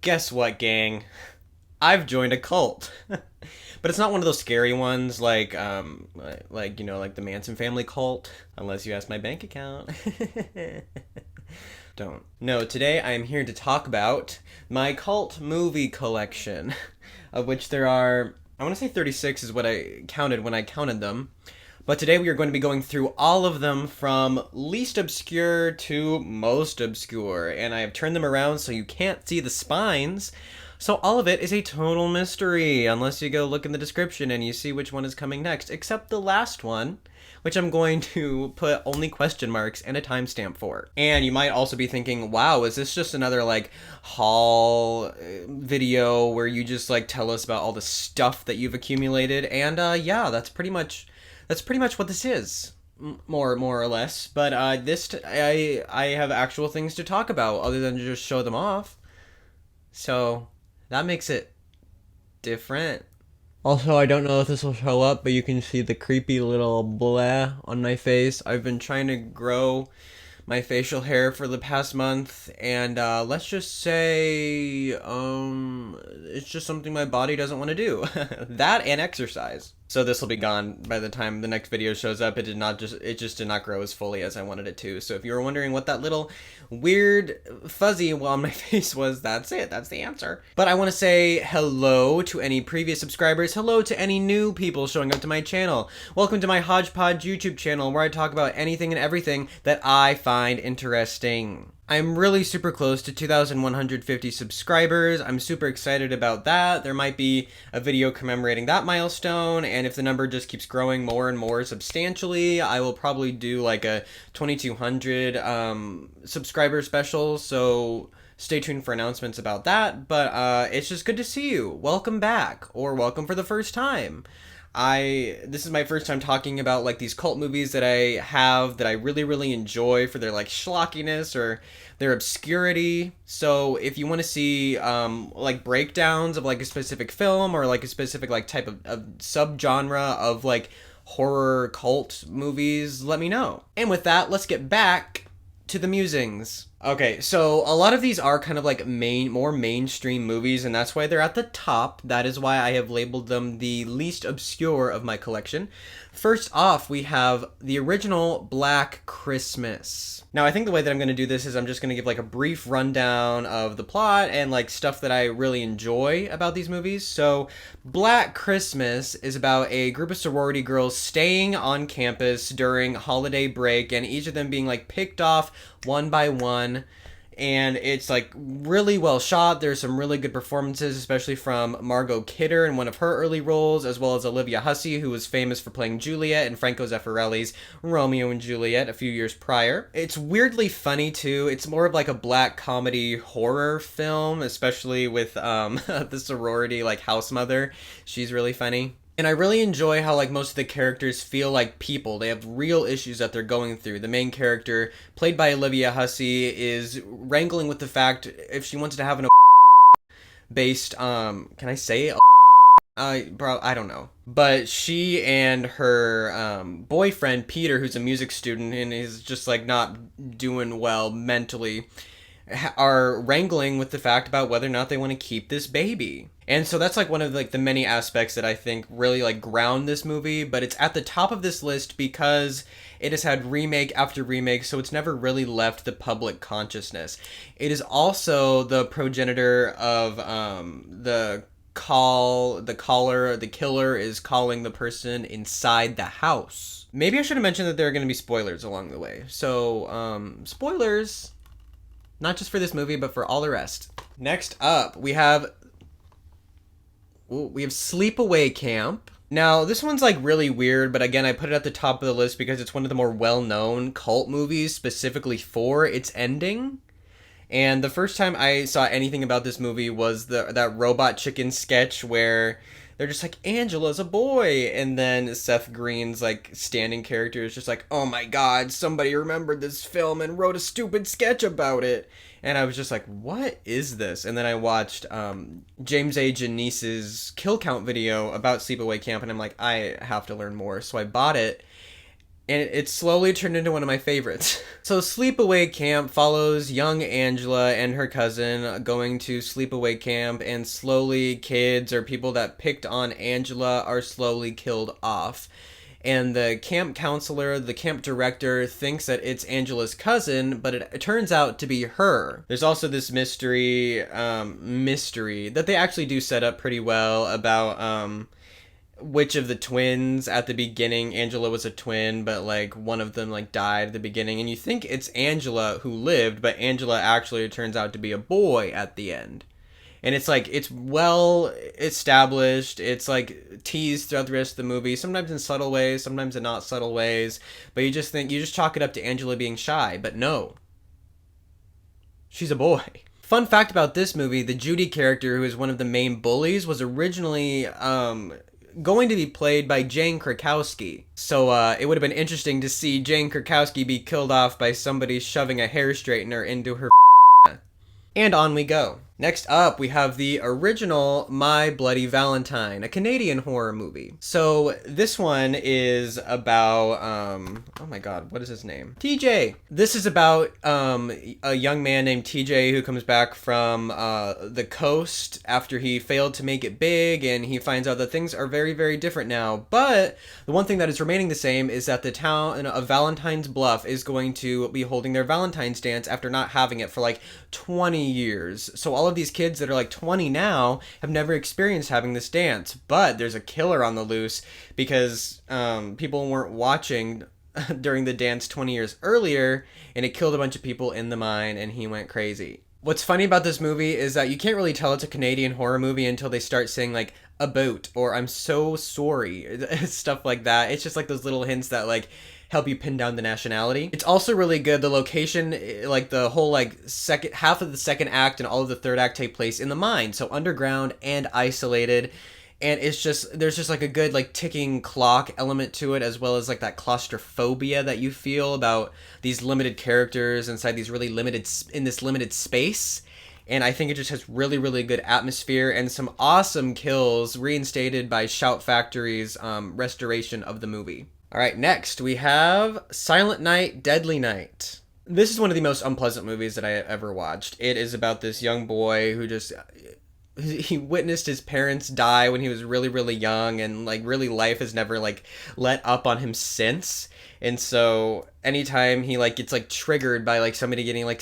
Guess what, gang? I've joined a cult. But it's not one of those scary ones like the Manson family cult, unless you ask my bank account. Don't. No, today I am here to talk about my cult movie collection, of which there are, I want to say 36 is what I counted when I counted them. But today we are going to be going through all of them from least obscure to most obscure, and I have turned them around so you can't see the spines. So all of it is a total mystery, unless you go look in the description and you see which one is coming next, except the last one, which I'm going to put only question marks and a timestamp for. And you might also be thinking, wow, is this just another like haul video where you just like tell us about all the stuff that you've accumulated? And yeah, that's pretty much what this is, more or less. But I have actual things to talk about other than to just show them off. So that makes it different. Also, I don't know if this will show up, but you can see the creepy little blah on my face. I've been trying to grow my facial hair for the past month, and let's just say it's just something my body doesn't want to do. That and exercise. So this will be gone by the time the next video shows up. It just did not grow as fully as I wanted it to. So if you were wondering what that little weird fuzzy on my face was, that's it. That's the answer. But I want to say hello to any previous subscribers. Hello to any new people showing up to my channel. Welcome to my Hodgepodge YouTube channel where I talk about anything and everything that I find interesting. I'm really super close to 2,150 subscribers. I'm super excited about that. There might be a video commemorating that milestone, and if the number just keeps growing more and more substantially, I will probably do like a 2,200 subscriber special, so stay tuned for announcements about that. But it's just good to see you. Welcome back, or welcome for the first time. This is my first time talking about like these cult movies that I have that I really enjoy for their like schlockiness or their obscurity. So if you want to see like breakdowns of like a specific film or like a specific like type of subgenre of like horror cult movies, let me know. And with that, let's get back to the musings. Okay, so a lot of these are kind of like more mainstream movies, and that's why they're at the top. That is why I have labeled them the least obscure of my collection. First off, we have the original Black Christmas. Now, I think the way that I'm going to do this is I'm just going to give like a brief rundown of the plot and like stuff that I really enjoy about these movies. So, Black Christmas is about a group of sorority girls staying on campus during holiday break, and each of them being like picked off one by one, and it's like really well shot. There's some really good performances, especially from Margot Kidder in one of her early roles, as well as Olivia Hussey, who was famous for playing Juliet in Franco Zeffirelli's Romeo and Juliet a few years prior. It's weirdly funny too. It's more of like a black comedy horror film, especially with the sorority like house mother. She's really funny. And I really enjoy how like most of the characters feel like people. They have real issues that they're going through. The main character, played by Olivia Hussey, is wrangling with the fact if she wants to have an based can I say bro, I don't know. But she and her boyfriend Peter, who's a music student and is just like not doing well mentally, are wrangling with the fact about whether or not they want to keep this baby. And so that's like one of like the many aspects that I think really like ground this movie, but it's at the top of this list because it has had remake after remake, so it's never really left the public consciousness. It is also the progenitor of the killer is calling the person inside the house. Maybe I should have mentioned that there are going to be spoilers along the way. So, spoilers, not just for this movie, but for all the rest. Next up, we have Sleepaway Camp. Now, this one's like really weird, but again, I put it at the top of the list because it's one of the more well-known cult movies specifically for its ending. And the first time I saw anything about this movie was that Robot Chicken sketch where they're just like, Angela's a boy, and then Seth Green's like standing character is just like, oh my god, somebody remembered this film and wrote a stupid sketch about it. And I was just like, what is this? And then I watched James A. Janice's kill count video about Sleepaway Camp, and I'm like, I have to learn more. So I bought it, and it slowly turned into one of my favorites. So Sleepaway Camp follows young Angela and her cousin going to Sleepaway Camp, and slowly kids or people that picked on Angela are slowly killed off. And the camp counselor, the camp director, thinks that it's Angela's cousin, but it turns out to be her. There's also this mystery that they actually do set up pretty well about which of the twins at the beginning. Angela was a twin, but like one of them like died at the beginning, and you think it's Angela who lived, but Angela actually turns out to be a boy at the end. And it's like, it's well established, it's like teased throughout the rest of the movie, sometimes in subtle ways, sometimes in not subtle ways, but you just chalk it up to Angela being shy. But no, she's a boy. Fun fact about this movie, the Judy character, who is one of the main bullies, was originally going to be played by Jane Krakowski. So it would have been interesting to see Jane Krakowski be killed off by somebody shoving a hair straightener into her. And on we go. Next up, we have the original My Bloody Valentine, a Canadian horror movie. So this one is about, oh my god, what is his name? TJ. This is about a young man named TJ who comes back from the coast after he failed to make it big, and he finds out that things are very, very different now. But the one thing that is remaining the same is that the town of Valentine's Bluff is going to be holding their Valentine's dance after not having it for like 20 years. So all of these kids that are like 20 now have never experienced having this dance, but there's a killer on the loose because people weren't watching during the dance 20 years earlier, and it killed a bunch of people in the mine, and he went crazy. What's funny about this movie is that you can't really tell it's a Canadian horror movie until they start saying like "a boat" or "I'm so sorry," stuff like that. It's just like those little hints that like help you pin down the nationality. It's also really good. The location, like the whole like second half of the second act and all of the third act take place in the mine, so underground and isolated. And it's just, there's just like a good like ticking clock element to it, as well as like that claustrophobia that you feel about these limited characters inside these really limited, in this limited space. And I think it just has really, really good atmosphere and some awesome kills reinstated by Shout Factory's restoration of the movie. All right, next we have Silent Night, Deadly Night. This is one of the most unpleasant movies that I ever watched. It is about this young boy who just, he witnessed his parents die when he was really, really young, and like really life has never like let up on him since. And so anytime he like gets like triggered by like somebody getting like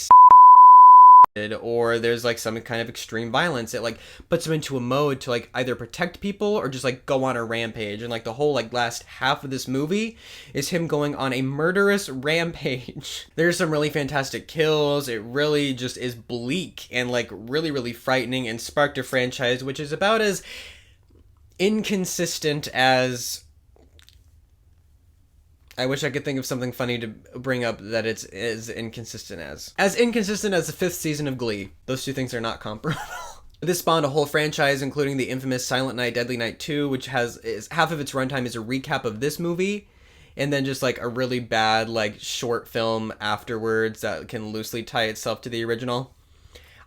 or there's like some kind of extreme violence, it like puts him into a mode to like either protect people or just like go on a rampage. And like the whole like last half of this movie is him going on a murderous rampage. There's some really fantastic kills. It really just is bleak and like really, really frightening, and sparked a franchise which is about as inconsistent as, I wish I could think of something funny to bring up that it's as inconsistent as the fifth season of Glee. Those two things are not comparable. This spawned a whole franchise, including the infamous Silent Night, Deadly Night 2, which is half of its runtime is a recap of this movie, and then just like a really bad like short film afterwards that can loosely tie itself to the original.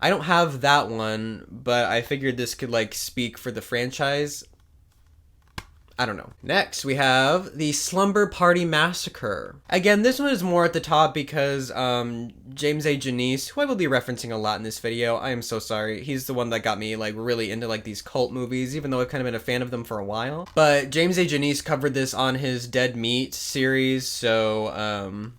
I don't have that one, but I figured this could like speak for the franchise. I don't know. Next, we have the Slumber Party Massacre. Again, this one is more at the top because James A. Janice, who I will be referencing a lot in this video, I am so sorry. He's the one that got me like really into like these cult movies, even though I've kind of been a fan of them for a while. But James A. Janice covered this on his Dead Meat series, so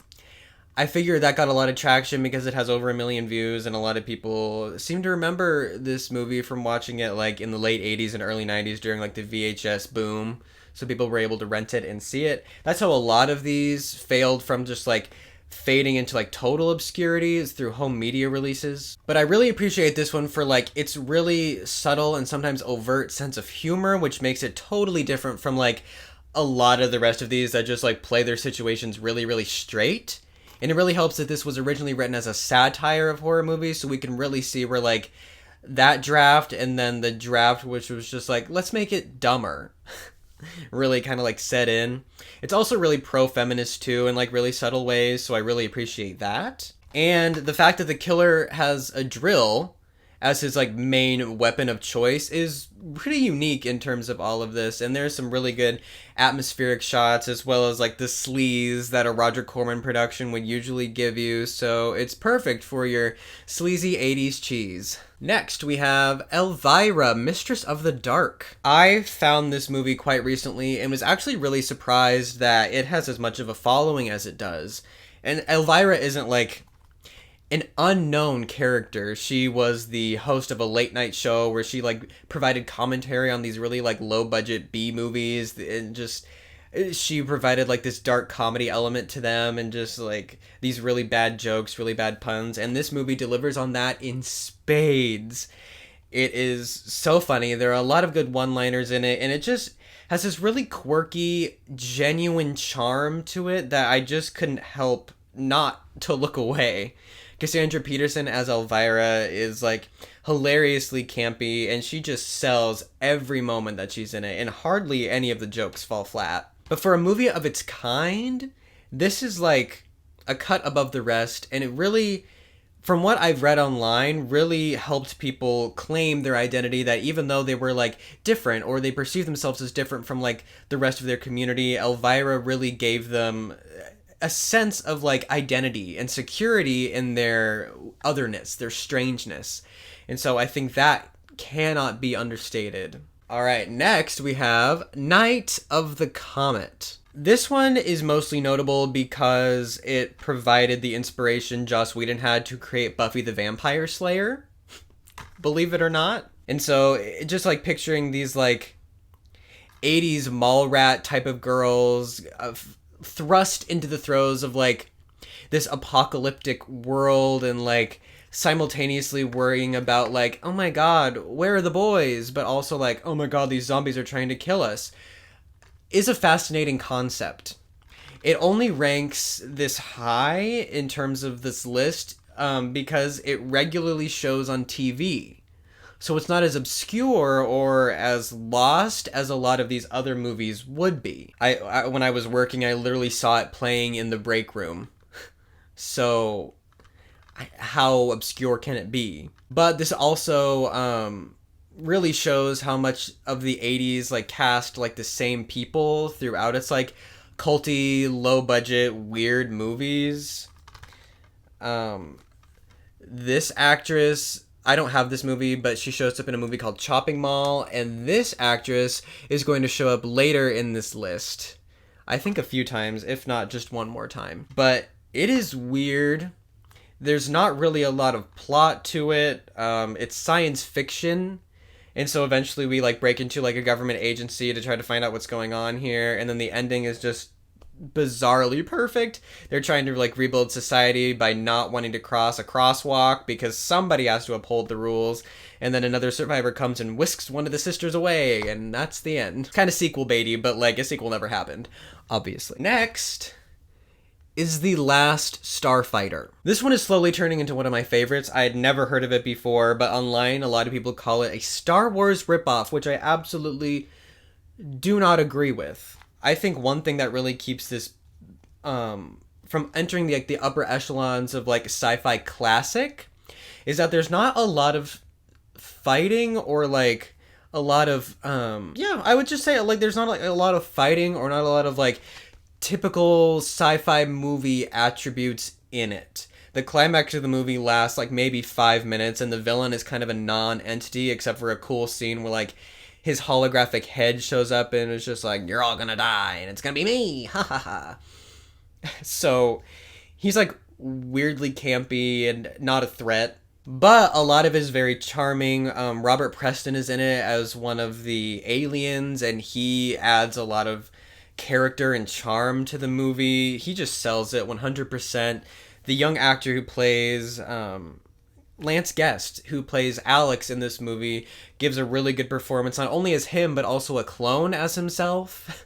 I figured that got a lot of traction because it has over 1 million views, and a lot of people seem to remember this movie from watching it like in the late 80s and early 90s during like the VHS boom. So people were able to rent it and see it. That's how a lot of these failed from just like fading into like total obscurity, is through home media releases. But I really appreciate this one for like its really subtle and sometimes overt sense of humor, which makes it totally different from like a lot of the rest of these that just like play their situations really, really straight. And it really helps that this was originally written as a satire of horror movies, so we can really see where like that draft and then the draft which was just like, let's make it dumber, really kind of like set in. It's also really pro-feminist too in like really subtle ways, so I really appreciate that. And the fact that the killer has a drill as his like main weapon of choice is pretty unique in terms of all of this. And there's some really good atmospheric shots, as well as like the sleaze that a Roger Corman production would usually give you. So it's perfect for your sleazy 80s cheese. Next, we have Elvira, Mistress of the Dark. I found this movie quite recently and was actually really surprised that it has as much of a following as it does. And Elvira isn't like an unknown character. She was the host of a late night show where she like provided commentary on these really like low budget B movies, and just she provided like this dark comedy element to them, and just like these really bad jokes, really bad puns, and this movie delivers on that in spades. It is so funny. There are a lot of good one-liners in it, and it just has this really quirky, genuine charm to it that I just couldn't help not to look away. Cassandra Peterson as Elvira is like hilariously campy, and she just sells every moment that she's in it, and hardly any of the jokes fall flat. But for a movie of its kind, this is like a cut above the rest, and it really, from what I've read online, really helped people claim their identity, that even though they were like different, or they perceived themselves as different from like the rest of their community, Elvira really gave them a sense of like identity and security in their otherness, their strangeness. And so I think that cannot be understated. All right, next we have Night of the Comet. This one is mostly notable because it provided the inspiration Joss Whedon had to create Buffy the Vampire Slayer, believe it or not. And so just like picturing these like 80s mall rat type of girls thrust into the throes of like this apocalyptic world, and like simultaneously worrying about like, oh my god, where are the boys, but also like, oh my god, these zombies are trying to kill us, is a fascinating concept. It only ranks this high in terms of this list because it regularly shows on TV. So it's not as obscure or as lost as a lot of these other movies would be. I when I was working, I literally saw it playing in the break room. So how obscure can it be? But this also really shows how much of the 80s like cast like the same people throughout its like culty, low budget, weird movies. This actress, I don't have this movie, but she shows up in a movie called Chopping Mall, and this actress is going to show up later in this list. I think a few times, if not just one more time. But it is weird. There's not really a lot of plot to it. It's science fiction, and so eventually we like break into like a government agency to try to find out what's going on here, and then the ending is just bizarrely perfect. They're trying to like rebuild society by not wanting to cross a crosswalk because somebody has to uphold the rules, and then another survivor comes and whisks one of the sisters away, and that's the end. Kind of sequel baity, but like a sequel never happened, obviously. Next is The Last Starfighter. This one is slowly turning into one of my favorites. I had never heard of it before, but online a lot of people call it a Star Wars ripoff, which I absolutely do not agree with. I think one thing that really keeps this from entering the upper echelons of like sci-fi classic is that there's not a lot of fighting, or like a lot of I would just say like there's not like a lot of fighting, or not a lot of like typical sci-fi movie attributes in it. The climax of the movie lasts like maybe 5 minutes, and the villain is kind of a non-entity except for a cool scene where like his holographic head shows up and it's just like, you're all gonna die and it's gonna be me, ha ha ha. So he's like weirdly campy and not a threat, but a lot of it is very charming. Robert Preston is in it as one of the aliens, and he adds a lot of character and charm to the movie. He just sells it 100%. The young actor who plays Lance Guest, who plays Alex in this movie, gives a really good performance, not only as him, but also a clone as himself,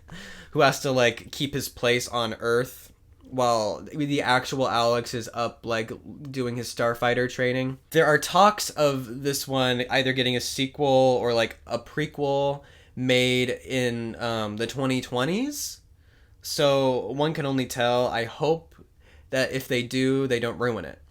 who has to, like, keep his place on Earth while the actual Alex is up, like, doing his starfighter training. There are talks of this one either getting a sequel or, like, a prequel made in the 2020s. So one can only tell. I hope that if they do, they don't ruin it.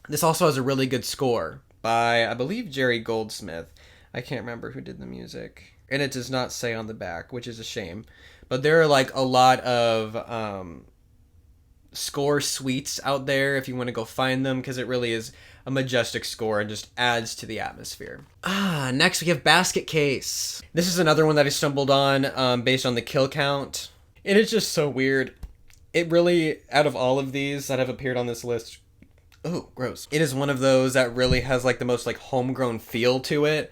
This also has a really good score. by, I believe, Jerry Goldsmith. I can't remember who did the music. And it does not say on the back, which is a shame. But there are like a lot of score suites out there if you want to go find them, because it really is a majestic score and just adds to the atmosphere. Next we have Basketcase. This is another one that I stumbled on based on the kill count. It is just so weird. It really, out of all of these that have appeared on this list, oh, gross. It is one of those that really has like the most like homegrown feel to it.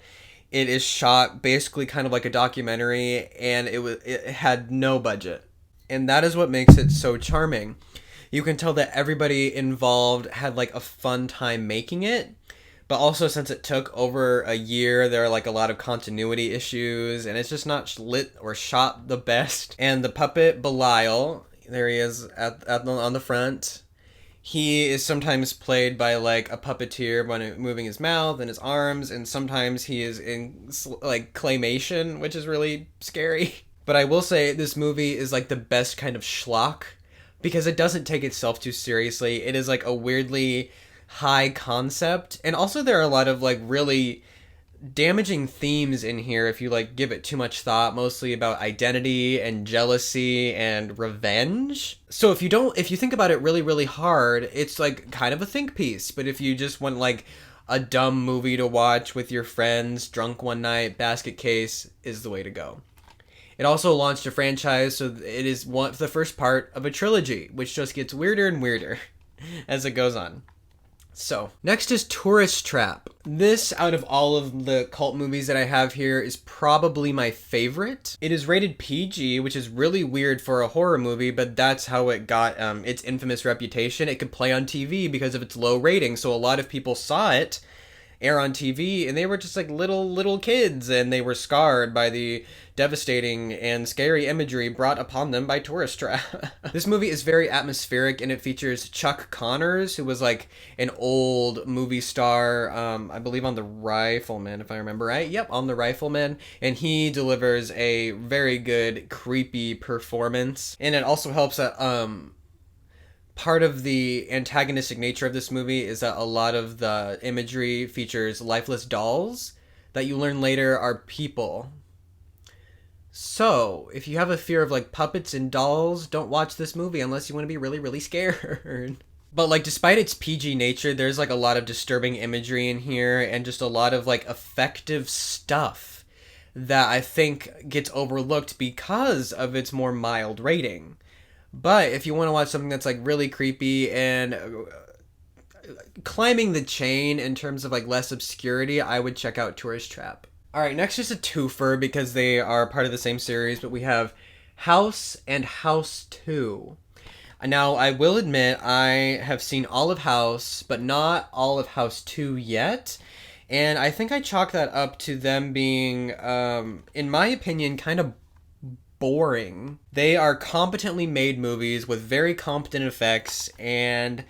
It is shot basically kind of like a documentary, and it had no budget. And that is what makes it so charming. You can tell that everybody involved had like a fun time making it, but also since it took over a year, there are like a lot of continuity issues, and it's just not lit or shot the best. And the puppet Belial, there he is on the front. He is sometimes played by like a puppeteer when moving his mouth and his arms, and sometimes he is in like claymation, which is really scary. But I will say this movie is like the best kind of schlock, because it doesn't take itself too seriously. It is like a weirdly high concept, and also there are a lot of like really damaging themes in here if you like give it too much thought, mostly about identity and jealousy and revenge. So if you think about it really hard, it's like kind of a think piece. But if you just want like a dumb movie to watch with your friends drunk one night, Basketcase is the way to go. It also launched a franchise, so it is the first part of a trilogy, which just gets weirder and weirder as it goes on. So, next is Tourist Trap. This, out of all of the cult movies that I have here, is probably my favorite. It is rated PG, which is really weird for a horror movie, but that's how it got its infamous reputation. It could play on TV because of its low rating, so a lot of people saw it air on TV, and they were just like little kids, and they were scarred by the devastating and scary imagery brought upon them by Tourist Trap. This movie is very atmospheric, and it features Chuck Connors, who was like an old movie star, I believe on The Rifleman, if I remember right. Yep, on The Rifleman, and he delivers a very good creepy performance. And it also helps that part of the antagonistic nature of this movie is that a lot of the imagery features lifeless dolls that you learn later are people. So, if you have a fear of like puppets and dolls, don't watch this movie unless you want to be really scared. But like, despite its PG nature, there's like a lot of disturbing imagery in here, and just a lot of like effective stuff that I think gets overlooked because of its more mild rating. But if you want to watch something that's like really creepy and climbing the chain in terms of like less obscurity, I would check out Tourist Trap. Alright, next is a twofer because they are part of the same series, but we have House and House 2. Now, I will admit I have seen all of House, but not all of House 2 yet. And I think I chalk that up to them being, in my opinion, kind of boring. They are competently made movies with very competent effects, and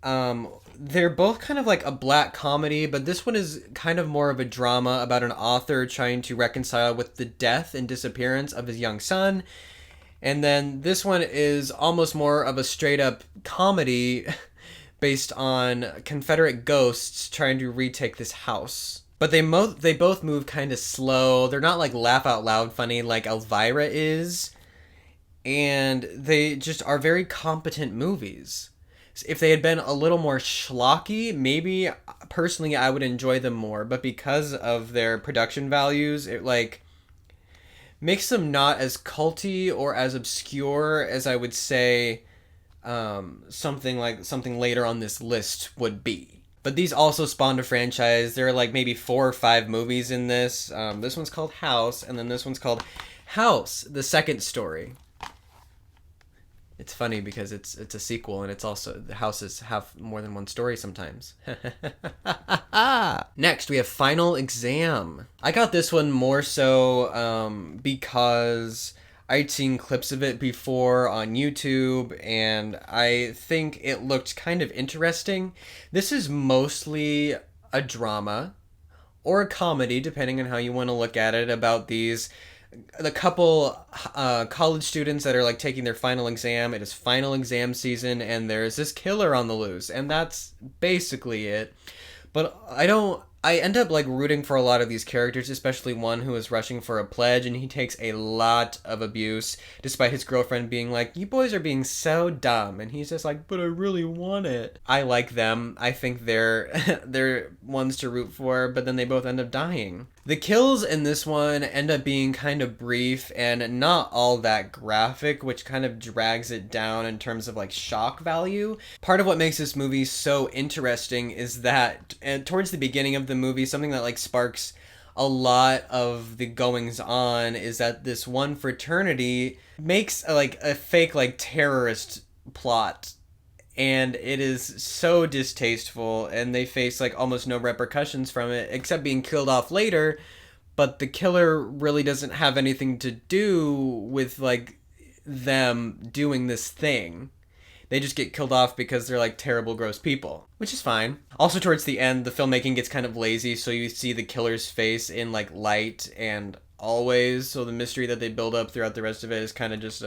they're both kind of like a black comedy, but this one is kind of more of a drama about an author trying to reconcile with the death and disappearance of his young son. And then this one is almost more of a straight up comedy based on Confederate ghosts trying to retake this house. But they both move kind of slow. They're not like laugh out loud funny like Elvira is. And they just are very competent movies. If they had been a little more schlocky, maybe personally I would enjoy them more. But because of their production values, it like makes them not as culty or as obscure as I would say something later on this list would be. But these also spawned a franchise. There are like maybe 4 or 5 movies in this. This one's called House, and then this one's called House, the Second Story. It's funny because it's a sequel, and it's also, the houses have more than one story sometimes. Next, we have Final Exam. I got this one more so because I'd seen clips of it before on YouTube, and I think it looked kind of interesting. This is mostly a drama, or a comedy, depending on how you want to look at it, about the couple college students that are like taking their final exam. It is final exam season, and there's this killer on the loose, and that's basically it. But I end up like rooting for a lot of these characters, especially one who is rushing for a pledge, and he takes a lot of abuse despite his girlfriend being like, you boys are being so dumb, and he's just like, but I really want it. I like them. I think they're they're ones to root for, but then they both end up dying. The kills in this one end up being kind of brief and not all that graphic, which kind of drags it down in terms of like shock value. Part of what makes this movie so interesting is that towards the beginning of the movie, something that like sparks a lot of the goings on is that this one fraternity makes like a fake like terrorist plot, and it is so distasteful, and they face like almost no repercussions from it except being killed off later, but the killer really doesn't have anything to do with like them doing this thing. They just get killed off because they're like terrible, gross people, which is fine. Also, towards the end, the filmmaking gets kind of lazy, so you see the killer's face in like light and always, so the mystery that they build up throughout the rest of it is kind of just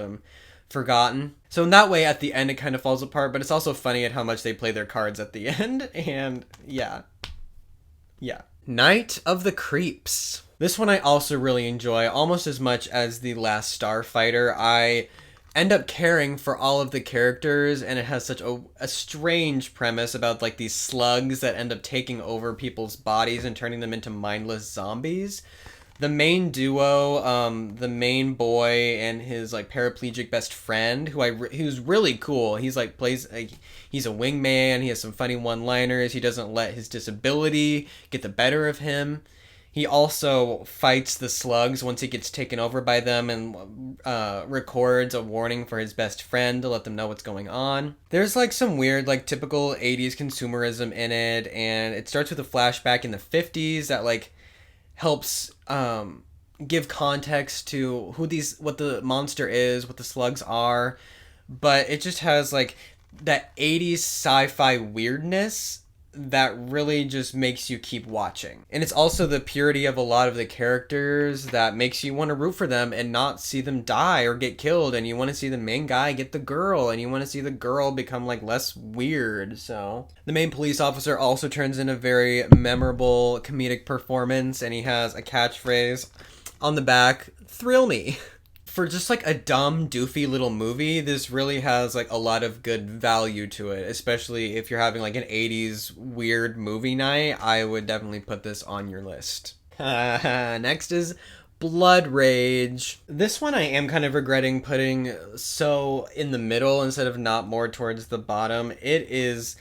forgotten. So in that way, at the end, it kind of falls apart, but it's also funny at how much they play their cards at the end, and yeah. Night of the Creeps. This one I also really enjoy, almost as much as the Last Starfighter. I end up caring for all of the characters, and it has such a strange premise about like these slugs that end up taking over people's bodies and turning them into mindless zombies. The main duo, the main boy and his like paraplegic best friend, who's really cool. He's like he's a wingman. He has some funny one-liners. He doesn't let his disability get the better of him. He also fights the slugs once he gets taken over by them, and records a warning for his best friend to let them know what's going on. There's like some weird like typical 80s consumerism in it, and it starts with a flashback in the 50s that like helps give context to what the monster is, what the slugs are, but it just has like that 80s sci-fi weirdness that really just makes you keep watching. And it's also the purity of a lot of the characters that makes you want to root for them and not see them die or get killed, and you want to see the main guy get the girl, and you want to see the girl become like less weird. So the main police officer also turns in a very memorable comedic performance, and he has a catchphrase on the back, "Thrill me." For just like a dumb, doofy little movie, this really has like a lot of good value to it, especially if you're having like an 80s weird movie night. I would definitely put this on your list. Next is Blood Rage. This one I am kind of regretting putting so in the middle instead of not more towards the bottom. It is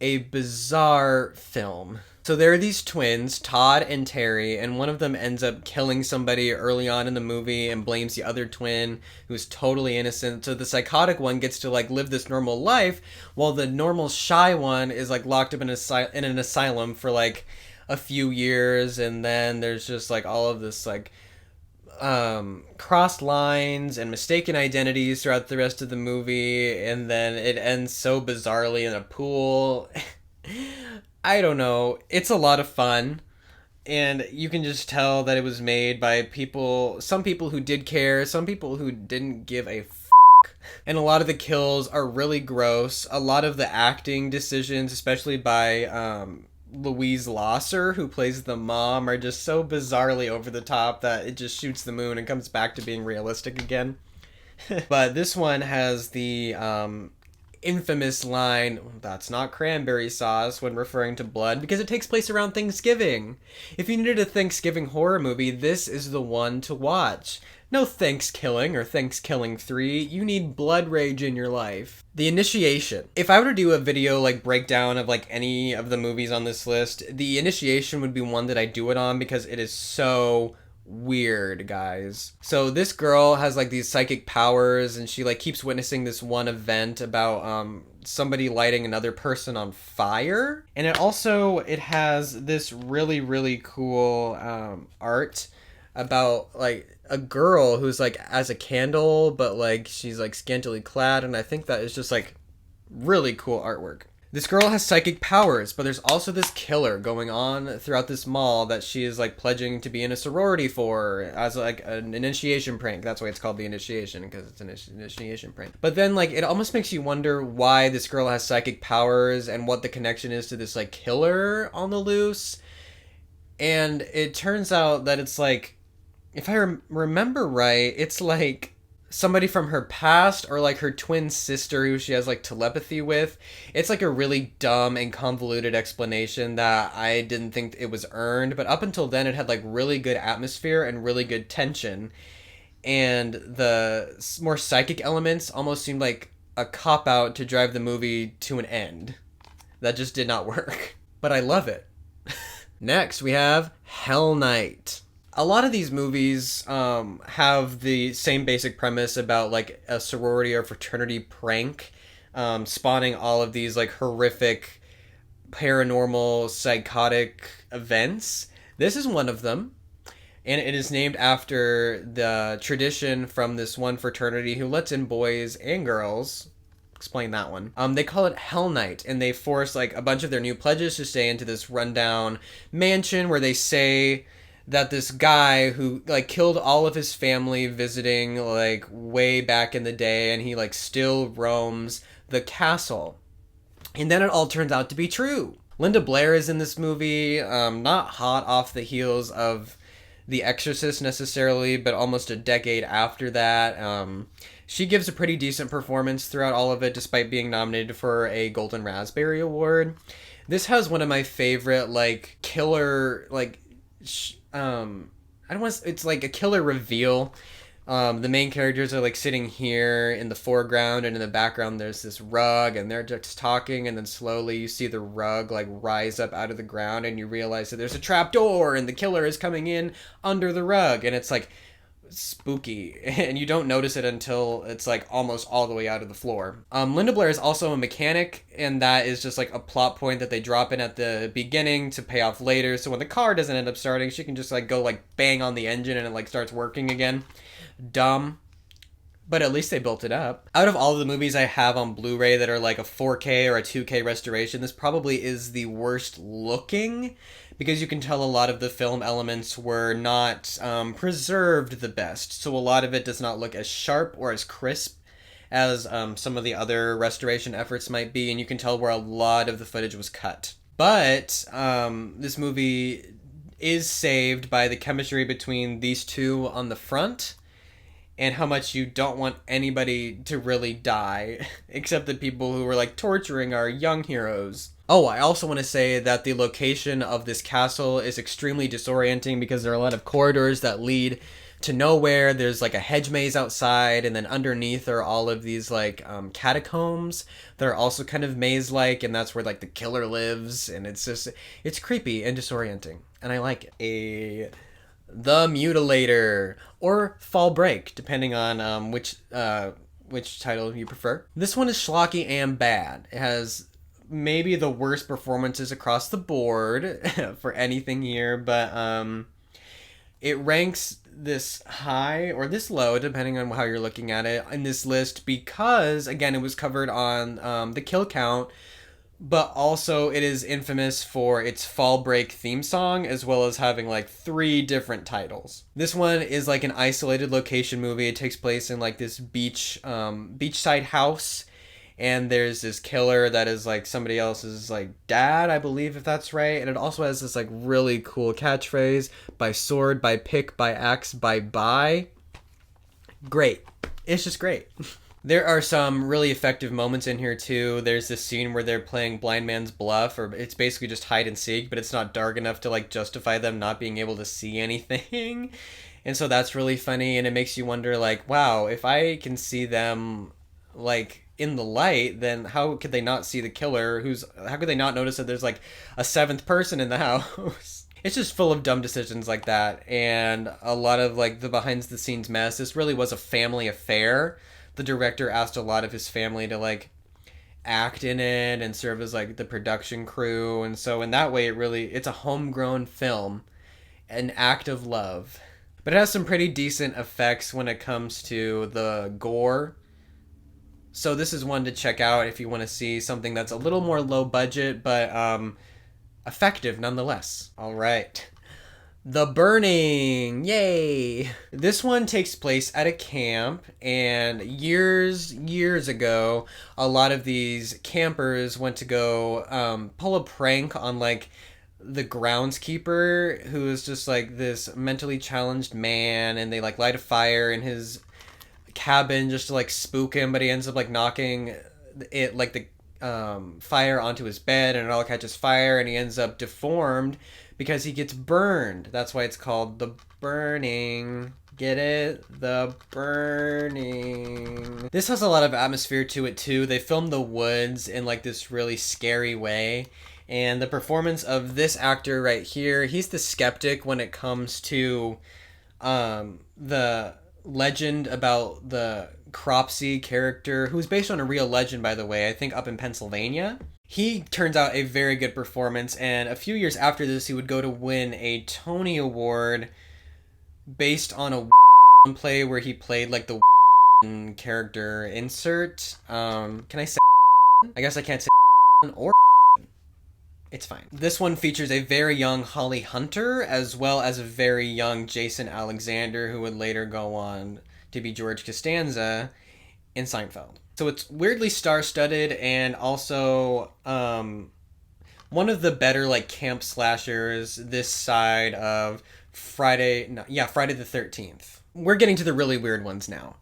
a bizarre film. So there are these twins, Todd and Terry, and one of them ends up killing somebody early on in the movie and blames the other twin, who's totally innocent. So the psychotic one gets to like live this normal life, while the normal shy one is like locked up in an asylum for like a few years, and then there's just like all of this like crossed lines and mistaken identities throughout the rest of the movie, and then it ends so bizarrely in a pool. I don't know. It's a lot of fun, and you can just tell that it was made by some people who did care, some people who didn't give a and a lot of the kills are really gross. A lot of the acting decisions, especially by Louise Losser, who plays the mom, are just so bizarrely over the top that it just shoots the moon and comes back to being realistic again. But this one has the infamous line, "That's not cranberry sauce," when referring to blood, because it takes place around Thanksgiving. If you needed a Thanksgiving horror movie, this is the one to watch. No Thanksgiving or Thanksgiving 3, you need Blood Rage in your life. The Initiation. If I were to do a video like breakdown of like any of the movies on this list, The Initiation would be one that I do it on because it is so weird, guys. So this girl has like these psychic powers, and she like keeps witnessing this one event about somebody lighting another person on fire, and it has this really cool art about like a girl who's like as a candle, but like she's like scantily clad, and I think that is just like really cool artwork. This girl has psychic powers, but there's also this killer going on throughout this mall that she is like pledging to be in a sorority for as like an initiation prank. That's why it's called the initiation, because it's an initiation prank. But then like it almost makes you wonder why this girl has psychic powers and what the connection is to this like killer on the loose. And it turns out that it's like, if I remember right, it's like somebody from her past or like her twin sister who she has like telepathy with. It's like a really dumb and convoluted explanation that I didn't think it was earned, but up until then it had like really good atmosphere and really good tension, and the more psychic elements almost seemed like a cop-out to drive the movie to an end that just did not work. But I love it. Next we have Hell Night. A lot of these movies have the same basic premise about like a sorority or fraternity prank, spawning all of these like horrific, paranormal, psychotic events. This is one of them, and it is named after the tradition from this one fraternity who lets in boys and girls. Explain that one. They call it Hell Night, and they force like a bunch of their new pledges to stay into this rundown mansion where they say that this guy who like killed all of his family visiting like way back in the day, and he like still roams the castle. And then it all turns out to be true. Linda Blair is in this movie, not hot off the heels of The Exorcist necessarily, but almost a decade after that. She gives a pretty decent performance throughout all of it, despite being nominated for a Golden Raspberry Award. This has one of my favorite like killer like I don't want to, it's like a killer reveal. The main characters are like sitting here in the foreground, and in the background there's this rug, and they're just talking, and then slowly you see the rug like rise up out of the ground, and you realize that there's a trap door and the killer is coming in under the rug, and it's like spooky, and you don't notice it until it's like almost all the way out of the floor. Linda Blair is also a mechanic, and that is just like a plot point that they drop in at the beginning to pay off later, so when the car doesn't end up starting, she can just like go like bang on the engine and it like starts working again. Dumb, but at least they built it up. Out of all of the movies I have on Blu-ray that are like a 4K or a 2K restoration, this probably is the worst looking, because you can tell a lot of the film elements were not preserved the best. So a lot of it does not look as sharp or as crisp as some of the other restoration efforts might be, and you can tell where a lot of the footage was cut. But this movie is saved by the chemistry between these two on the front, and how much you don't want anybody to really die, except the people who were like torturing our young heroes. Oh, I also want to say that the location of this castle is extremely disorienting, because there are a lot of corridors that lead to nowhere. There's like a hedge maze outside, and then underneath are all of these like catacombs that are also kind of maze-like, and that's where like the killer lives, and it's creepy and disorienting, and I like it. The Mutilator, or Fall Break, depending on which title you prefer. This one is schlocky and bad. It has maybe the worst performances across the board for anything here, but it ranks this high or this low, depending on how you're looking at it, in this list because, again, it was covered on the kill count, but also it is infamous for its Fall Break theme song, as well as having like 3 different titles. This one is like an isolated location movie. It takes place in like this beachside house, and there's this killer that is like somebody else's like dad, I believe, if that's right. And it also has this like really cool catchphrase: by sword, by pick, by axe, by bye. Great. It's just great. There are some really effective moments in here too. There's this scene where they're playing blind man's bluff, or it's basically just hide and seek, but it's not dark enough to like justify them not being able to see anything. And so that's really funny, and it makes you wonder like, wow, if I can see them like in the light, then how could they not see the killer? How could they not notice that there's like a 7th person in the house? It's just full of dumb decisions like that, and a lot of like the behind the scenes mess. This really was a family affair. The director asked a lot of his family to like act in it and serve as like the production crew, and so in that way it's a homegrown film, an act of love. But it has some pretty decent effects when it comes to the gore. So this is one to check out if you want to see something that's a little more low budget, but effective nonetheless. All right. The Burning! Yay! This one takes place at a camp, and years ago, a lot of these campers went to go pull a prank on, like, the groundskeeper, who is just, like, this mentally challenged man, and they, like, light a fire in his cabin just to, like, spook him, but he ends up, like, knocking it, like, the fire onto his bed, and it all catches fire, and he ends up deformed because he gets burned. That's why it's called The Burning. Get it? The Burning. This has a lot of atmosphere to it too. They filmed the woods in like this really scary way. And the performance of this actor right here, he's the skeptic when it comes to the legend about the Cropsey character, who's based on a real legend, by the way, I think up in Pennsylvania. He turns out a very good performance, and a few years after this, he would go to win a Tony Award based on a play where he played like the character. Insert. Can I say? I guess I can't say or. It's fine. This one features a very young Holly Hunter, as well as a very young Jason Alexander, who would later go on to be George Costanza in Seinfeld. So it's weirdly star-studded, and also one of the better like camp slashers this side of Friday the 13th. We're getting to the really weird ones now.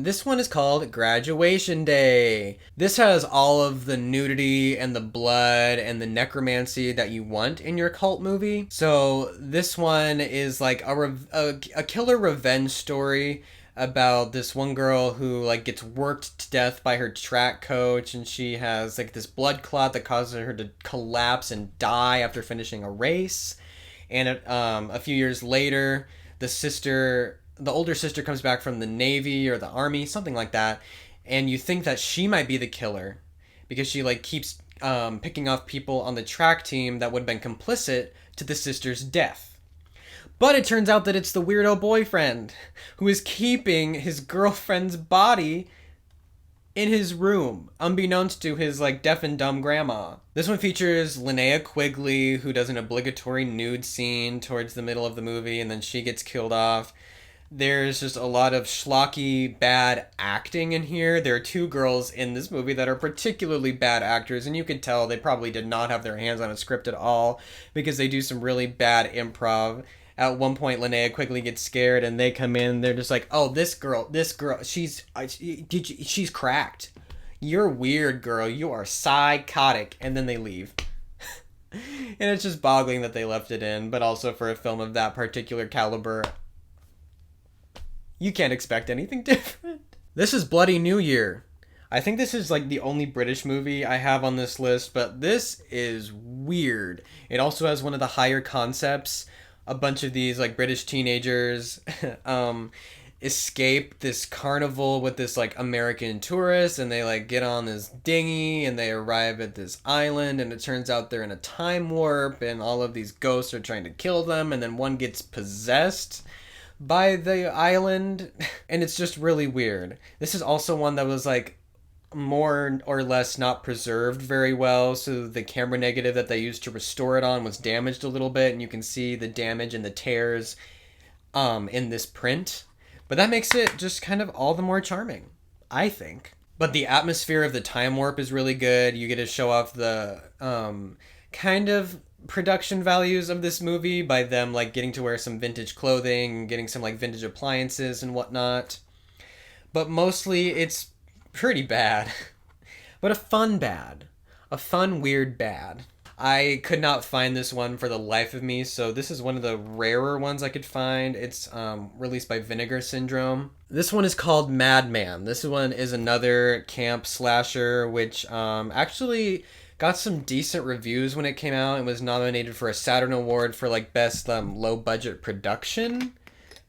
This one is called Graduation Day. This has all of the nudity and the blood and the necromancy that you want in your cult movie. So this one is like a killer revenge story about this one girl who like gets worked to death by her track coach, and she has like this blood clot that causes her to collapse and die after finishing a race. And a few years later, the older sister comes back from the Navy or the Army, something like that, and you think that she might be the killer because she like keeps picking off people on the track team that would have been complicit to the sister's death. But it turns out that it's the weirdo boyfriend who is keeping his girlfriend's body in his room, unbeknownst to his like deaf and dumb grandma. This one features Linnea Quigley, who does an obligatory nude scene towards the middle of the movie, and then she gets killed off. There's just a lot of schlocky bad acting in here. There are two girls in this movie that are particularly bad actors, and you can tell they probably did not have their hands on a script at all because they do some really bad improv. At one point, Linnea Quigley gets scared, and they come in. They're just like, "Oh, this girl, she's cracked. You're weird, girl. You are psychotic." And then they leave. And it's just boggling that they left it in, but also for a film of that particular caliber, you can't expect anything different. This is Bloody New Year. I think this is like the only British movie I have on this list, but this is weird. It also has one of the higher concepts. A bunch of these like British teenagers escape this carnival with this like American tourist, and they like get on this dinghy and they arrive at this island, and it turns out they're in a time warp and all of these ghosts are trying to kill them, and then one gets possessed by the island, and it's just really weird. This is also one that was like more or less not preserved very well, so the camera negative that they used to restore it on was damaged a little bit, and you can see the damage and the tears in this print, but that makes it just kind of all the more charming, I think. But the atmosphere of the time warp is really good. You get to show off the kind of production values of this movie by them like getting to wear some vintage clothing, getting some like vintage appliances and whatnot, but mostly it's pretty bad. But a fun bad. A fun, weird bad. I could not find this one for the life of me, so this is one of the rarer ones I could find. It's released by Vinegar Syndrome. This one is called Madman. This one is another camp slasher, which actually got some decent reviews when it came out and was nominated for a Saturn Award for like best low-budget production,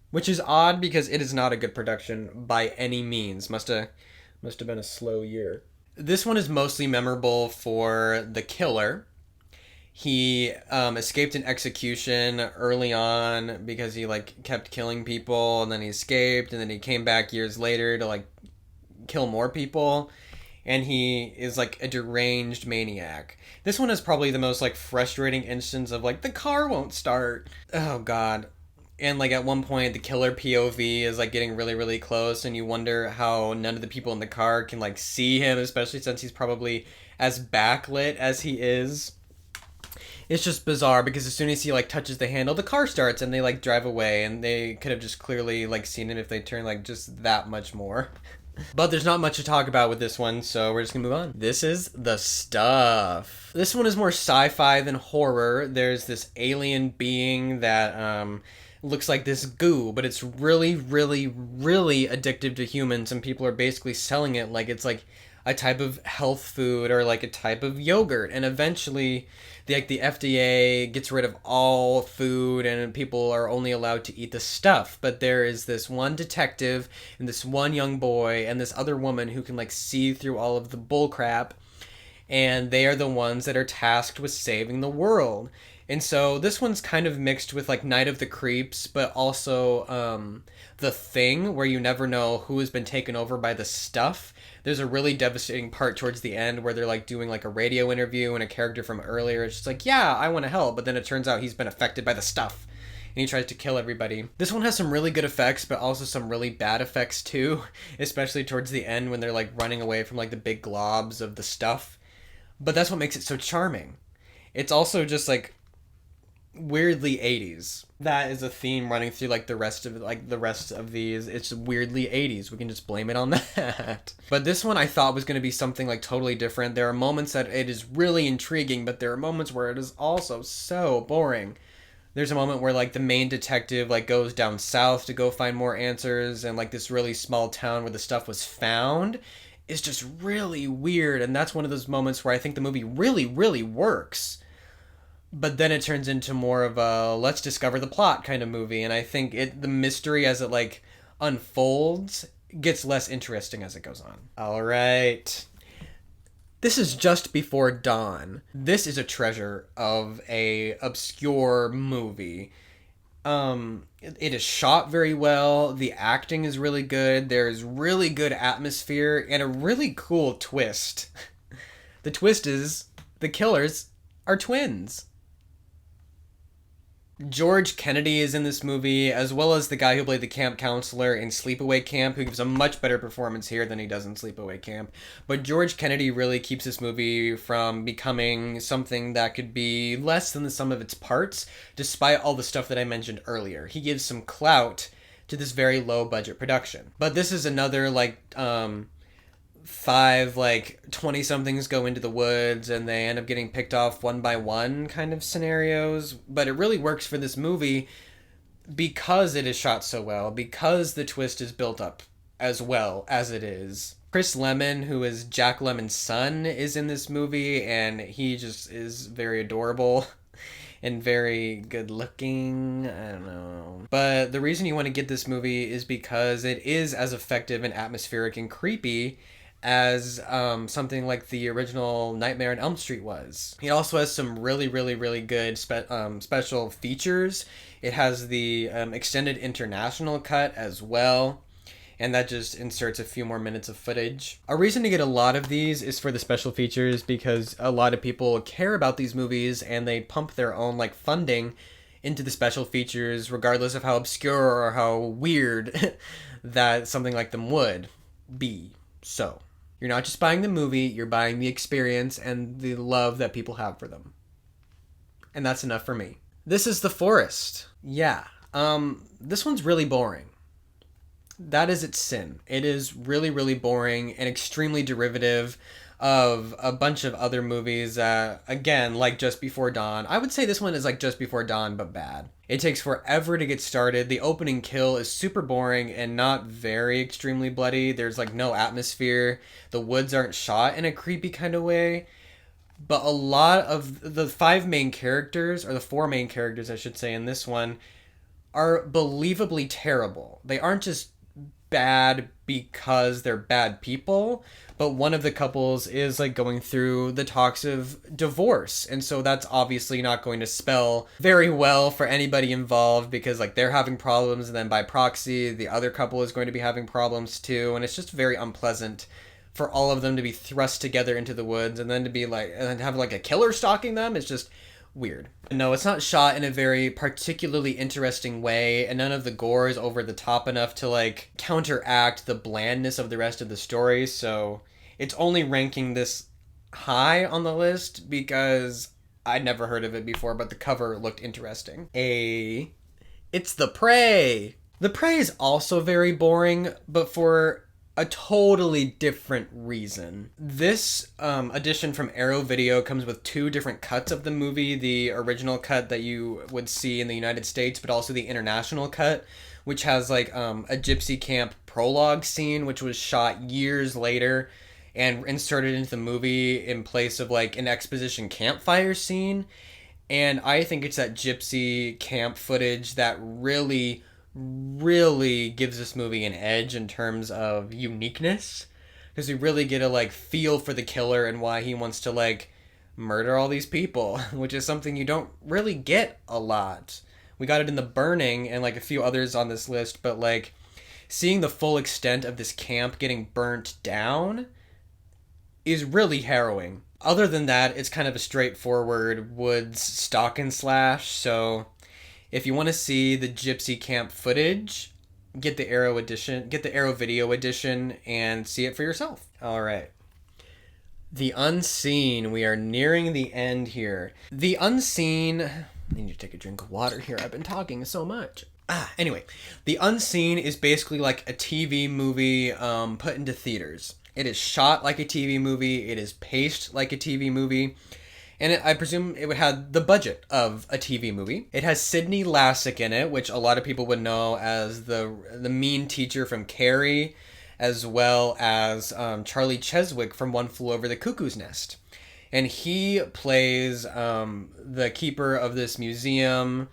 which is odd because it is not a good production by any means. Must have been a slow year. This one is mostly memorable for the killer. He escaped an execution early on because he like kept killing people, and then he escaped, and then he came back years later to like kill more people. and he is like a deranged maniac. This one is probably the most like frustrating instance of like the car won't start. Oh god. And like at one point the killer POV is like getting really really close, and you wonder how none of the people in the car can like see him, especially since he's probably as backlit as he is. It's just bizarre because as soon as he like touches the handle, the car starts and they like drive away, and they could have just clearly like seen it if they turned like just that much more. But there's not much to talk about with this one, so we're just gonna move on. This is The Stuff. This one is more sci-fi than horror. There's this alien being that looks like this goo, but it's really, really, really addictive to humans, and people are basically selling it like it's like a type of health food or like a type of yogurt, and eventually the FDA gets rid of all food and people are only allowed to eat the stuff. But there is this one detective and this one young boy and this other woman who can like see through all of the bull crap, and they are the ones that are tasked with saving the world. And so this one's kind of mixed with like Night of the Creeps, but also The Thing, where you never know who has been taken over by the stuff. There's a really devastating part towards the end where they're like doing like a radio interview, and a character from earlier is just like, yeah, I want to help, but then it turns out he's been affected by the stuff, and he tries to kill everybody. This one has some really good effects, but also some really bad effects too, especially towards the end when they're like running away from like the big globs of the stuff. But that's what makes it so charming. It's also just like weirdly 80s. That is a theme running through like the rest of these. It's weirdly 80s. We can just blame it on that. But this one I thought was going to be something like totally different. There are moments that it is really intriguing, but there are moments where it is also so boring. There's a moment where like the main detective like goes down south to go find more answers, and like this really small town where the stuff was found is just really weird, and that's one of those moments where I think the movie really really works. But then it turns into more of a let's discover the plot kind of movie, and I think the mystery as it like unfolds gets less interesting as it goes on. All right. This is Just Before Dawn. This is a treasure of a obscure movie. It is shot very well. The acting is really good. There's really good atmosphere and a really cool twist. The twist is the killers are twins. George Kennedy is in this movie, as well as the guy who played the camp counselor in Sleepaway Camp, who gives a much better performance here than he does in Sleepaway Camp. But George Kennedy really keeps this movie from becoming something that could be less than the sum of its parts, despite all the stuff that I mentioned earlier. He gives some clout to this very low budget production. But this is another, like, 5 like 20 somethings go into the woods and they end up getting picked off one by one kind of scenarios. But it really works for this movie because it is shot so well, because the twist is built up as well as it is. Chris Lemmon, who is Jack Lemmon's son, is in this movie, and he just is very adorable and very good looking. I don't know. But the reason you want to get this movie is because it is as effective and atmospheric and creepy as something like the original Nightmare on Elm Street was. It also has some really, really, really good special features. It has the extended international cut as well, and that just inserts a few more minutes of footage. A reason to get a lot of these is for the special features, because a lot of people care about these movies and they pump their own like funding into the special features, regardless of how obscure or how weird that something like them would be. So you're not just buying the movie, you're buying the experience and the love that people have for them. And that's enough for me. This is The Forest. Yeah. This one's really boring. That is its sin. It is really, really boring and extremely derivative of a bunch of other movies, again, like Just Before Dawn. I would say this one is like Just Before Dawn, but bad. It takes forever to get started. The opening kill is super boring and not very extremely bloody. There's like no atmosphere. The woods aren't shot in a creepy kind of way. But a lot of the 5 main characters, or the 4 main characters, I should say, in this one, are believably terrible. They aren't just bad because they're bad people, but one of the couples is like going through the talks of divorce, and so that's obviously not going to spell very well for anybody involved, because like they're having problems, and then by proxy the other couple is going to be having problems too, and it's just very unpleasant for all of them to be thrust together into the woods and then to be like, and then have like a killer stalking them. It's just weird. No, it's not shot in a very particularly interesting way, and none of the gore is over the top enough to like counteract the blandness of the rest of the story. So it's only ranking this high on the list because I'd never heard of it before, but the cover looked interesting. It's The Prey. The Prey is also very boring, but for a totally different reason. This edition from Arrow Video comes with 2 different cuts of the movie. The original cut that you would see in the United States, but also the international cut, which has like a gypsy camp prologue scene, which was shot years later and inserted into the movie in place of like an exposition campfire scene. And I think it's that gypsy camp footage that really gives this movie an edge in terms of uniqueness, because we really get a like feel for the killer and why he wants to like murder all these people, which is something you don't really get a lot. We got it in The Burning and like a few others on this list, but like seeing the full extent of this camp getting burnt down is really harrowing. Other than that, it's kind of a straightforward woods stalk and slash, so if you want to see the gypsy camp footage, get the Arrow edition, get the Arrow Video edition, and see it for yourself. All right. The Unseen. We are nearing the end here. The Unseen. I need to take a drink of water here. I've been talking so much. Anyway, The Unseen is basically like a TV movie put into theaters. It is shot like a TV movie. It is paced like a TV movie. And I presume it would have the budget of a TV movie. It has Sidney Lassick in it, which a lot of people would know as the mean teacher from Carrie, as well as Charlie Cheswick from One Flew Over the Cuckoo's Nest. And he plays the keeper of this museum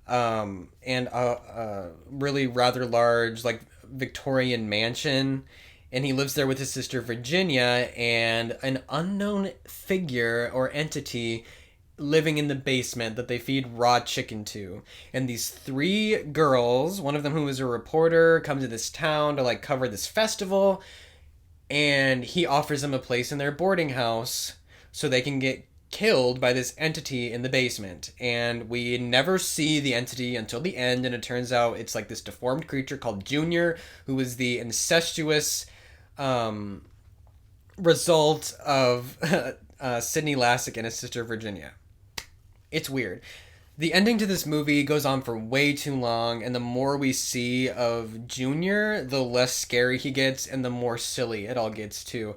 and a really rather large like Victorian mansion. And he lives there with his sister Virginia and an unknown figure or entity living in the basement that they feed raw chicken to. And these 3 girls, one of them who is a reporter, comes to this town to like cover this festival, and he offers them a place in their boarding house so they can get killed by this entity in the basement. And we never see the entity until the end, and it turns out it's like this deformed creature called Junior, who is the incestuous result of Sidney Lassick and his sister Virginia. It's weird. The ending to this movie goes on for way too long, and the more we see of Junior, the less scary he gets, and the more silly it all gets too.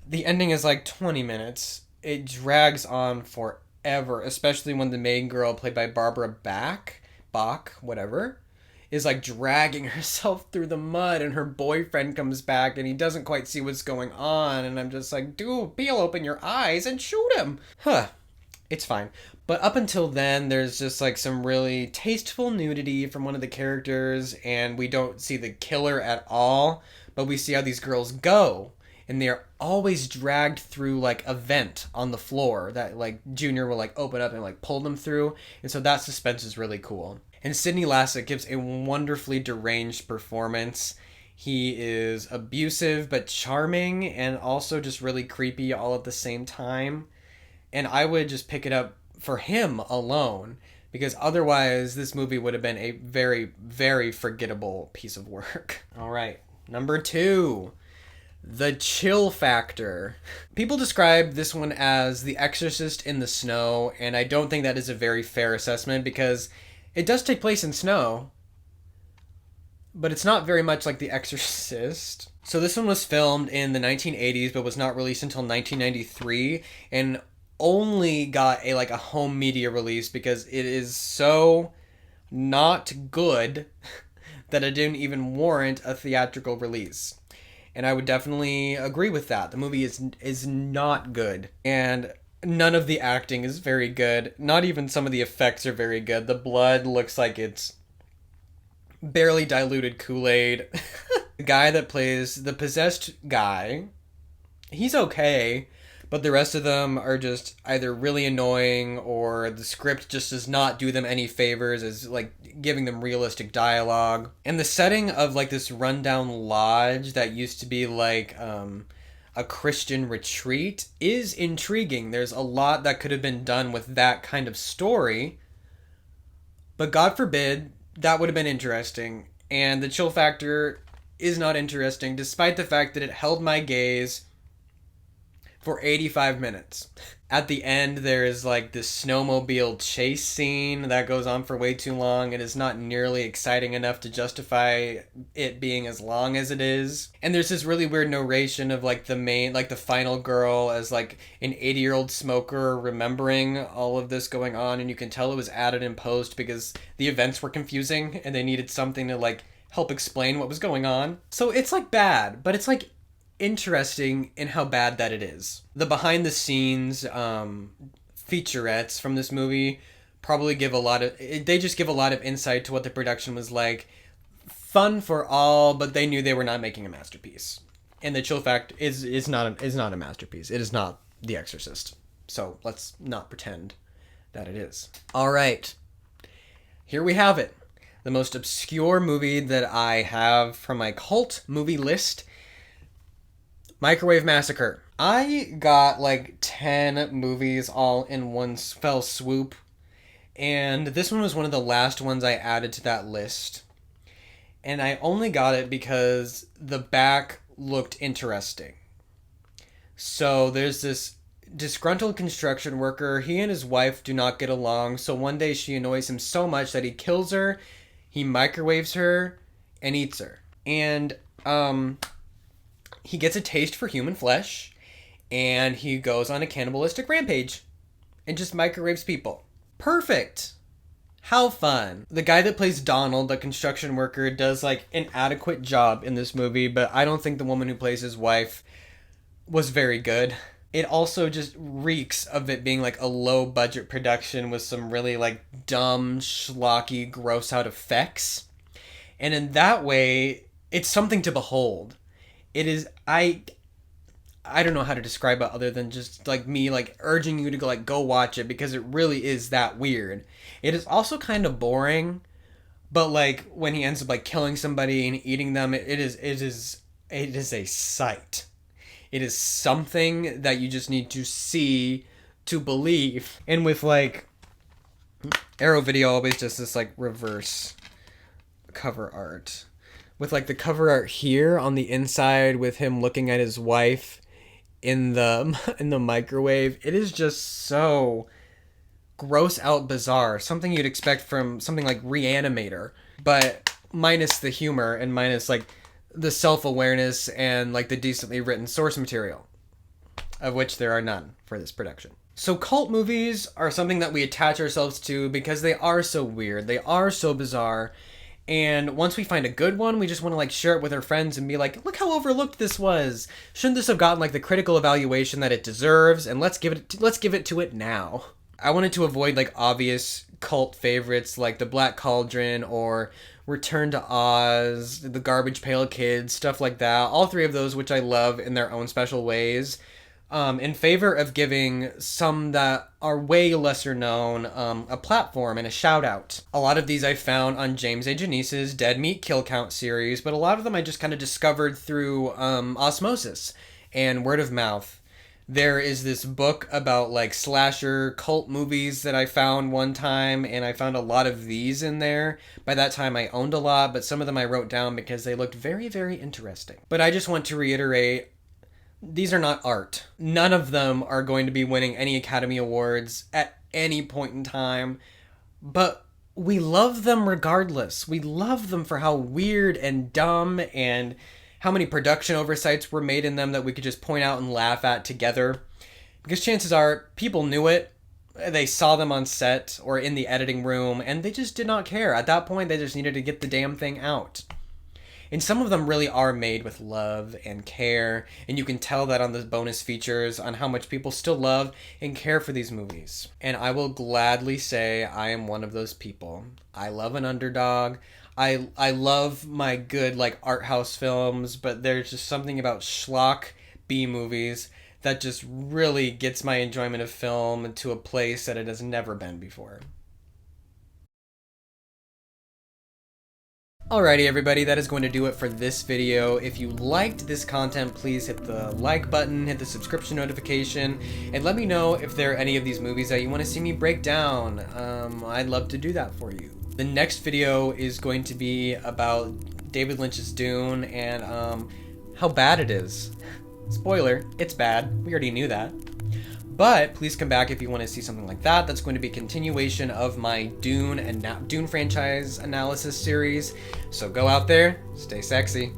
The ending is like 20 minutes. It drags on forever, especially when the main girl, played by Barbara Bach, whatever, is like dragging herself through the mud, and her boyfriend comes back and he doesn't quite see what's going on, and I'm just like, dude, peel open your eyes and shoot him. It's fine. But up until then, there's just like some really tasteful nudity from one of the characters, and we don't see the killer at all, but we see how these girls go, and they're always dragged through like a vent on the floor that like Junior will like open up and like pull them through, and so that suspense is really cool. And Sidney Lassick gives a wonderfully deranged performance. He is abusive but charming, and also just really creepy all at the same time. And I would just pick it up for him alone, because otherwise this movie would have been a very, very forgettable piece of work. All right, number 2. The Chill Factor. People describe this one as The Exorcist in the snow, and I don't think that is a very fair assessment, because it does take place in snow, but it's not very much like The Exorcist. So this one was filmed in the 1980s, but was not released until 1993, and only got a home media release because it is so not good that it didn't even warrant a theatrical release. And I would definitely agree with that. The movie is not good, and none of the acting is very good. Not even some of the effects are very good. The blood looks like it's barely diluted Kool-Aid. The guy that plays the possessed guy, he's okay, but the rest of them are just either really annoying, or the script just does not do them any favors as like giving them realistic dialogue. And the setting of like this rundown lodge that used to be like a Christian retreat is intriguing. There's a lot that could have been done with that kind of story, but God forbid, that would have been interesting. And the chill factor is not interesting, despite the fact that it held my gaze for 85 minutes. At the end, there is like this snowmobile chase scene that goes on for way too long and is not nearly exciting enough to justify it being as long as it is. And there's this really weird narration of like the final girl as like an 80-year-old smoker remembering all of this going on, and you can tell it was added in post because the events were confusing and they needed something to like help explain what was going on. So it's like bad, but it's like interesting in how bad that it is. The behind the scenes featurettes from this movie probably give a lot of insight to what the production was like. Fun for all, but they knew they were not making a masterpiece. And the chill fact is not a masterpiece. It is not The Exorcist. So let's not pretend that it is. All right. Here we have it. The most obscure movie that I have from my cult movie list, Microwave Massacre. I got like 10 movies all in one fell swoop, and this one was one of the last ones I added to that list. And I only got it because the back looked interesting. So there's this disgruntled construction worker. He and his wife do not get along, so one day she annoys him so much that he kills her, he microwaves her, and eats her. And he gets a taste for human flesh, and he goes on a cannibalistic rampage and just microwaves people. Perfect. How fun. The guy that plays Donald, the construction worker, does like an adequate job in this movie, but I don't think the woman who plays his wife was very good. It also just reeks of it being like a low budget production with some really like dumb, schlocky, gross out effects. And in that way, it's something to behold. It is, I don't know how to describe it other than just like me like urging you to go watch it, because it really is that weird. It is also kind of boring, but like when he ends up like killing somebody and eating them, it is a sight. It is something that you just need to see to believe. And with like Arrow Video always does this like reverse cover art, with like the cover art here on the inside with him looking at his wife in the microwave. It is just so gross out bizarre. Something you'd expect from something like Reanimator, but minus the humor and minus like the self-awareness and like the decently written source material, of which there are none for this production. So cult movies are something that we attach ourselves to because they are so weird, they are so bizarre, and once we find a good one, we just want to like share it with our friends and be like, look how overlooked this was. Shouldn't this have gotten like the critical evaluation that it deserves? And let's give it to it now. I wanted to avoid like obvious cult favorites like The Black Cauldron or Return to Oz, The Garbage Pail Kids, stuff like that. All three of those, which I love in their own special ways, in favor of giving some that are way lesser known a platform and a shout out. A lot of these I found on James A. Janice's Dead Meat Kill Count series, but a lot of them I just kind of discovered through osmosis and word of mouth. There is this book about like slasher cult movies that I found one time, and I found a lot of these in there. By that time I owned a lot, but some of them I wrote down because they looked very, very interesting. But I just want to reiterate, these are not art. None of them are going to be winning any Academy Awards at any point in time, but we love them regardless. We love them for how weird and dumb and how many production oversights were made in them that we could just point out and laugh at together. Because chances are, people knew it, they saw them on set or in the editing room, and they just did not care. At that point, they just needed to get the damn thing out. And some of them really are made with love and care, and you can tell that on the bonus features on how much people still love and care for these movies. And I will gladly say I am one of those people. I love an underdog. I love my good like art house films, but there's just something about schlock B movies that just really gets my enjoyment of film to a place that it has never been before. Alrighty everybody, that is going to do it for this video. If you liked this content, please hit the like button, hit the subscription notification, and let me know if there are any of these movies that you want to see me break down. I'd love to do that for you. The next video is going to be about David Lynch's Dune and how bad it is. Spoiler, it's bad. We already knew that. But please come back if you want to see something like that. That's going to be a continuation of my Dune and Dune franchise analysis series. So go out there, stay sexy.